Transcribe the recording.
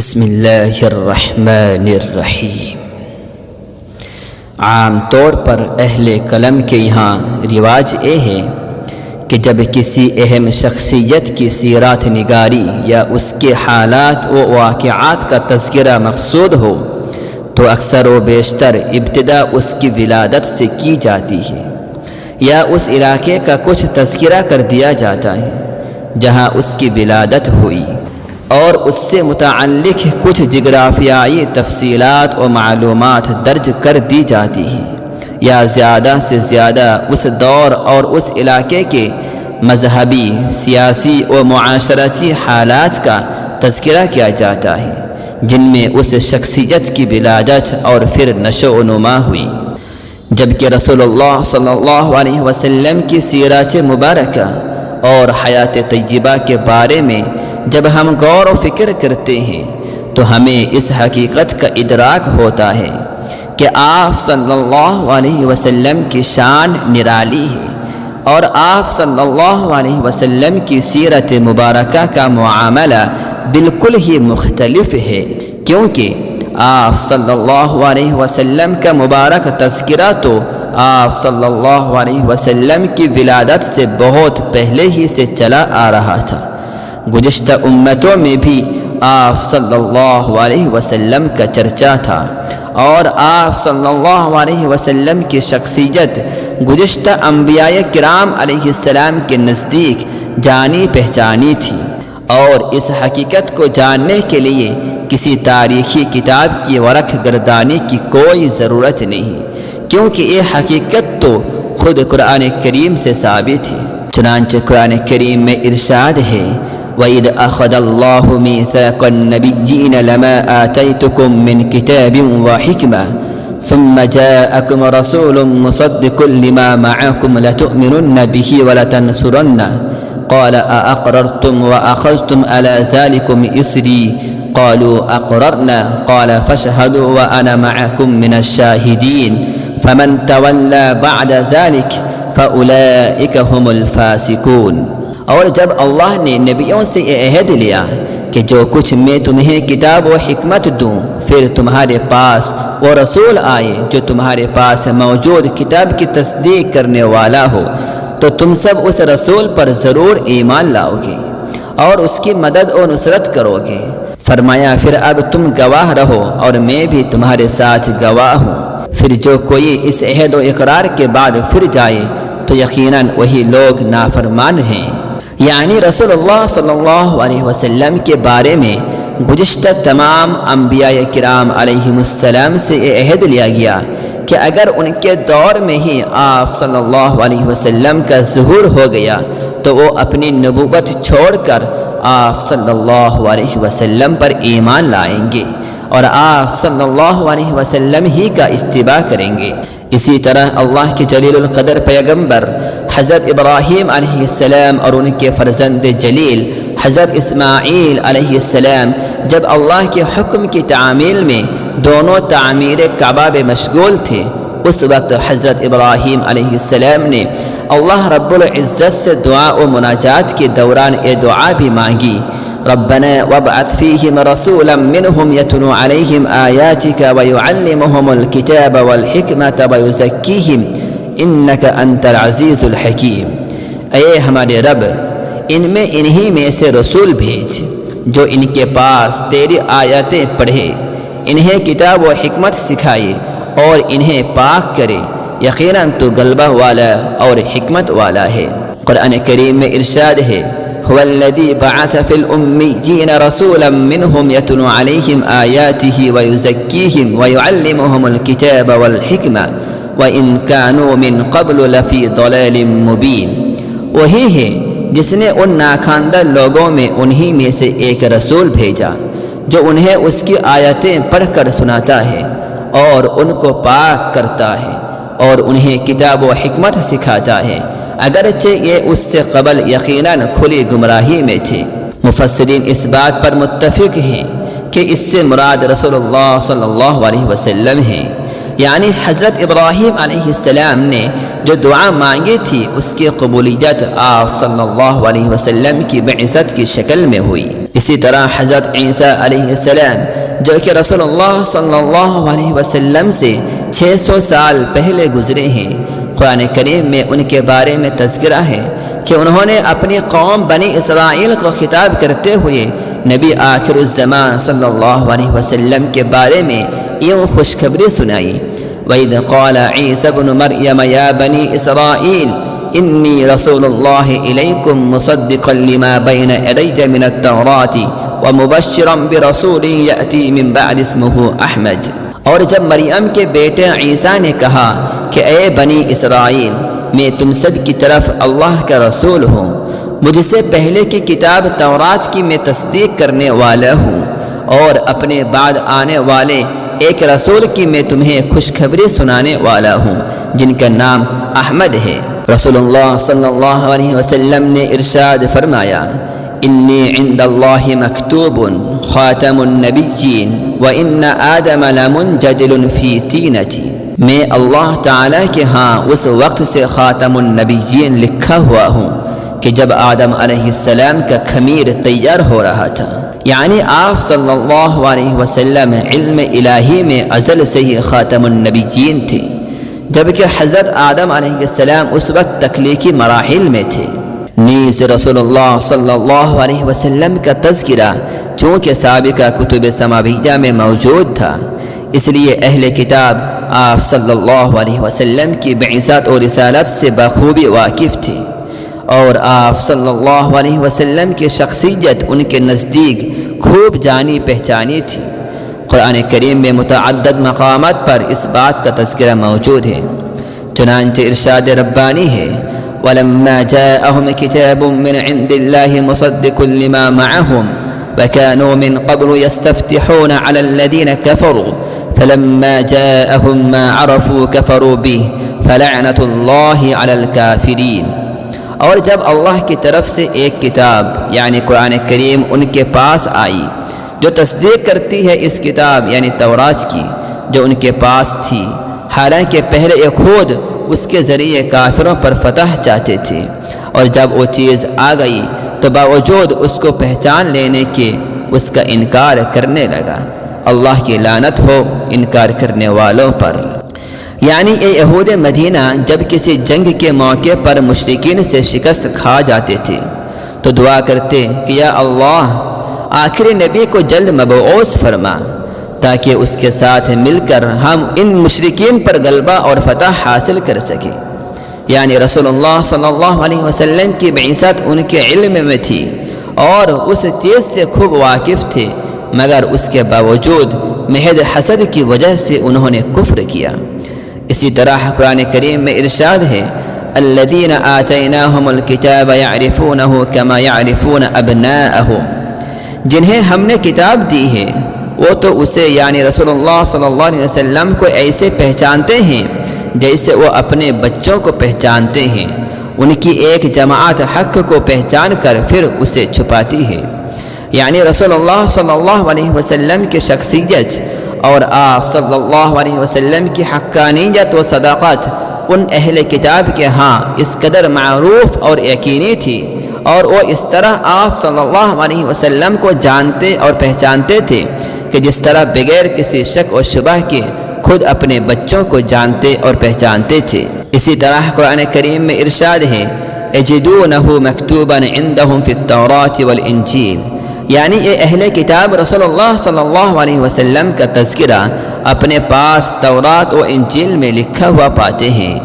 بسم اللہ الرحمن الرحیم۔ عام طور پر اہل قلم کے یہاں رواج یہ ہے کہ جب کسی اہم شخصیت کی سیرت نگاری یا اس کے حالات و واقعات کا تذکرہ مقصود ہو تو اکثر و بیشتر ابتدا اس کی ولادت سے کی جاتی ہے یا اس علاقے کا کچھ تذکرہ کر دیا جاتا ہے جہاں اس کی ولادت ہوئی، اور اس سے متعلق کچھ جغرافیائی تفصیلات و معلومات درج کر دی جاتی ہیں، یا زیادہ سے زیادہ اس دور اور اس علاقے کے مذہبی، سیاسی و معاشرتی حالات کا تذکرہ کیا جاتا ہے جن میں اس شخصیت کی ولادت اور پھر نشو و نما ہوئی۔ جبکہ رسول اللہ صلی اللہ علیہ وسلم کی سیرت مبارکہ اور حیات طیبہ کے بارے میں جب ہم غور و فکر کرتے ہیں تو ہمیں اس حقیقت کا ادراک ہوتا ہے کہ آپ صلی اللہ علیہ وسلم کی شان نرالی ہے، اور آپ صلی اللہ علیہ وسلم کی سیرت مبارکہ کا معاملہ بالکل ہی مختلف ہے، کیونکہ آپ صلی اللہ علیہ وسلم کا مبارک تذکرہ تو آپ صلی اللہ علیہ وسلم کی ولادت سے بہت پہلے ہی سے چلا آ رہا تھا۔ گزشتہ امتوں میں بھی آپ صلی اللہ علیہ وسلم کا چرچا تھا، اور آپ صلی اللہ علیہ وسلم کی شخصیت گزشتہ انبیاء کرام علیہ السلام کے نزدیک جانی پہچانی تھی، اور اس حقیقت کو جاننے کے لیے کسی تاریخی کتاب کی ورق گردانی کی کوئی ضرورت نہیں، کیونکہ یہ حقیقت تو خود قرآن کریم سے ثابت ہے۔ چنانچہ قرآن کریم میں ارشاد ہے، وَإِذْ أَخَذَ اللَّهُ مِيثَاقَ النَّبِيِّينَ لَمَا آتَيْتُكُم مِّن كِتَابٍ وَحِكْمَةٍ ثُمَّ جَاءَكُمْ رَسُولٌ مُّصَدِّقٌ لِّمَا مَعَكُمْ لَتُؤْمِنُنَّ بِهِ وَلَتَنصُرُنَّهُ قَالَ أَأَقْرَرْتُمْ وَأَخَذْتُمْ عَلَىٰ ذَٰلِكُمْ إِصْرِي قالوا أقررنا قال فاشهدوا وأنا معكم من الشاهدين فمن تولى بعد ذلك فأولئك هم الفاسقون۔ اور جب اللہ نے نبیوں سے یہ عہد لیا کہ جو کچھ میں تمہیں کتاب و حکمت دوں، پھر تمہارے پاس وہ رسول آئے جو تمہارے پاس موجود کتاب کی تصدیق کرنے والا ہو، تو تم سب اس رسول پر ضرور ایمان لاؤ گے اور اس کی مدد و نصرت کرو گے۔ فرمایا پھر اب تم گواہ رہو اور میں بھی تمہارے ساتھ گواہ ہوں۔ پھر جو کوئی اس عہد و اقرار کے بعد پھر جائے تو یقیناً وہی لوگ نافرمان ہیں۔ یعنی رسول اللہ صلی اللہ علیہ وسلم کے بارے میں گزشتہ تمام انبیاء کرام علیہم السلام سے یہ عہد لیا گیا کہ اگر ان کے دور میں ہی آپ صلی اللہ علیہ وسلم کا ظہور ہو گیا تو وہ اپنی نبوت چھوڑ کر آپ صلی اللہ علیہ وسلم پر ایمان لائیں گے اور آپ صلی اللہ علیہ وسلم ہی کا اتباع کریں گے۔ اسی طرح اللہ کے جلیل القدر پیغمبر حضرت ابراہیم علیہ السلام اور ان کے فرزند جلیل حضرت اسماعیل علیہ السلام جب اللہ کے حکم کی تعمیل میں دونوں تعمیر کعبہ میں مشغول تھے، اس وقت حضرت ابراہیم علیہ السلام نے اللہ رب العزت سے دعا و مناجات کے دوران یہ دعا بھی مانگی، ربنا وابعث فیہم رسولا منہم یتلو علیہم آیاتک ویعلمہم الکتاب والحکمت ویزکیہم انک انت العزیز الحکیم۔ اے ہمارے رب، ان میں انہی میں سے رسول بھیج جو ان کے پاس تیری آیاتیں پڑھے، انہیں کتاب و حکمت سکھائے اور انہیں پاک کرے، یقیناً تو غلبہ والا اور حکمت والا ہے۔ قرآن کریم میں ارشاد ہے، هو الذی بعث فی الأمیین رسولا منہم یتلو علیہم آیاتہ ویزکیہم ویعلمہم الکتاب والحکمہ وإن كانوا من قبل لفی ضلال مبین۔ وہی ہے جس نے ان ناخواندہ لوگوں میں انہی میں سے ایک رسول بھیجا جو انہیں اس کی آیتیں پڑھ کر سناتا ہے اور ان کو پاک کرتا ہے اور انہیں کتاب و حکمت سکھاتا ہے، اگرچہ یہ اس سے قبل یقیناً کھلی گمراہی میں تھے۔ مفسرین اس بات پر متفق ہیں کہ اس سے مراد رسول اللہ صلی اللہ علیہ وسلم ہیں، یعنی حضرت ابراہیم علیہ السلام نے جو دعا مانگی تھی اس کی قبولیت آپ صلی اللہ علیہ وسلم کی بعثت کی شکل میں ہوئی۔ اسی طرح حضرت عیسیٰ علیہ السلام جو کہ رسول اللہ صلی اللہ علیہ وسلم سے 600 سال پہلے گزرے ہیں، قرآن کریم میں ان کے بارے میں تذکرہ ہے کہ انہوں نے اپنی قوم بنی اسرائیل کو خطاب کرتے ہوئے نبی آخر الزمان صلی اللہ علیہ وسلم کے بارے میں یوں خوشخبری سنائی: وَإِذْ قَالَ عِيسَى ابْنُ مَرْيَمَ يَا بَنِي إِسْرَائِيلَ إِنِّي رَسُولُ اللَّهِ إِلَيْكُمْ مُصَدِّقًا لِمَا بَيْنَ يَدَيَّ مِنَ التَّوْرَاةِ وَمُبَشِّرًا بِرَسُولٍ يَأْتِي مِن بَعْدِ اسْمُهُ أَحْمَدُ۔ اور جب مریم کے بیٹے عیسیٰ نے کہا کہ اے بنی اسرائیل، میں تم سب کی طرف اللہ کا رسول ہوں، مجھ سے پہلے کی کتاب تورات کی میں تصدیق کرنے والا ہوں، اور اپنے بعد آنے والے ایک رسول کی میں تمہیں خوشخبری سنانے والا ہوں جن کا نام احمد ہے۔ رسول اللہ صلی اللہ علیہ وسلم نے ارشاد فرمایا: انی عند اللہ مکتوب خاتم النبیین وان آدم لمنجدل فی طینتی۔ میں اللہ تعالیٰ کے ہاں اس وقت سے خاتم النبیین لکھا ہوا ہوں کہ جب آدم علیہ السلام کا خمیر تیار ہو رہا تھا، یعنی آپ صلی اللہ علیہ وسلم علم الہی میں ازل سے ہی خاتم النبیین تھے، جبکہ حضرت آدم علیہ السلام اس وقت تخلیقی مراحل میں تھے۔ نیز رسول اللہ صلی اللہ علیہ وسلم کا تذکرہ چونکہ سابقہ کتب سماویہ میں موجود تھا، اس لیے اہل کتاب آپ صلی اللہ علیہ وسلم کی بعثت اور رسالت سے بخوبی واقف تھے، اور آپ صلی اللہ علیہ وسلم کی شخصیت ان کے نزدیک خوب جانی پہچانی تھی۔ قرآن کریم میں متعدد مقامات پر اس بات کا تذکرہ موجود ہے، چنانچہ ارشاد ربانی ہے: وَلَمَّا جَاءَهُمْ كِتَابٌ مِّنْ عِندِ اللَّهِ مُصَدِّقٌ لِمَا مَعَهُمْ وَكَانُوا مِنْ قَبْلُ يَسْتَفْتِحُونَ عَلَى الَّذِينَ كَفَرُوا فَلَمَّا جَاءَهُمْ مَا عَرَفُوا كَفَرُوا بِهِ فَلَعْنَةُ اللَّهِ عَلَى الْكَافِرِينَ۔ اور جب اللہ کی طرف سے ایک کتاب یعنی قرآن کریم ان کے پاس آئی جو تصدیق کرتی ہے اس کتاب یعنی تورات کی جو ان کے پاس تھی، حالانکہ پہلے یہ خود اس کے ذریعے کافروں پر فتح چاہتے تھے، اور جب وہ چیز آ گئی تو باوجود اس کو پہچان لینے کے اس کا انکار کرنے لگا۔ اللہ کی لعنت ہو انکار کرنے والوں پر۔ یعنی اے یہود مدینہ جب کسی جنگ کے موقع پر مشرکین سے شکست کھا جاتے تھے تو دعا کرتے کہ یا اللہ آخری نبی کو جلد مبعوث فرما تاکہ اس کے ساتھ مل کر ہم ان مشرکین پر غلبہ اور فتح حاصل کر سکیں۔ یعنی رسول اللہ صلی اللہ علیہ وسلم کی بعثت ان کے علم میں تھی اور اس چیز سے خوب واقف تھے، مگر اس کے باوجود محض حسد کی وجہ سے انہوں نے کفر کیا۔ اسی طرح قرآن کریم میں ارشاد ہے: الذین آتیناہم الکتاب یعرفونہ کما یعرفون ابناءہم۔ جنہیں ہم نے کتاب دی ہے وہ تو اسے یعنی رسول اللہ صلی اللہ علیہ وسلم کو ایسے پہچانتے ہیں جیسے وہ اپنے بچوں کو پہچانتے ہیں۔ ان کی ایک جماعت حق کو پہچان کر پھر اسے چھپاتی ہے۔ یعنی رسول اللہ صلی اللہ علیہ وسلم کی شخصیت اور آپ صلی اللہ علیہ وسلم کی حقانیت و صداقت ان اہل کتاب کے ہاں اس قدر معروف اور یقینی تھی، اور وہ اس طرح آپ صلی اللہ علیہ وسلم کو جانتے اور پہچانتے تھے کہ جس طرح بغیر کسی شک و شبہ کے خود اپنے بچوں کو جانتے اور پہچانتے تھے۔ اسی طرح قرآن کریم میں ارشاد ہے: یجدونہ مکتوبا عندہم فی التوراۃ والانجیل۔ یعنی یہ اہل کتاب رسول اللہ صلی اللہ علیہ وسلم کا تذکرہ اپنے پاس تورات و انجیل میں لکھا ہوا پاتے ہیں۔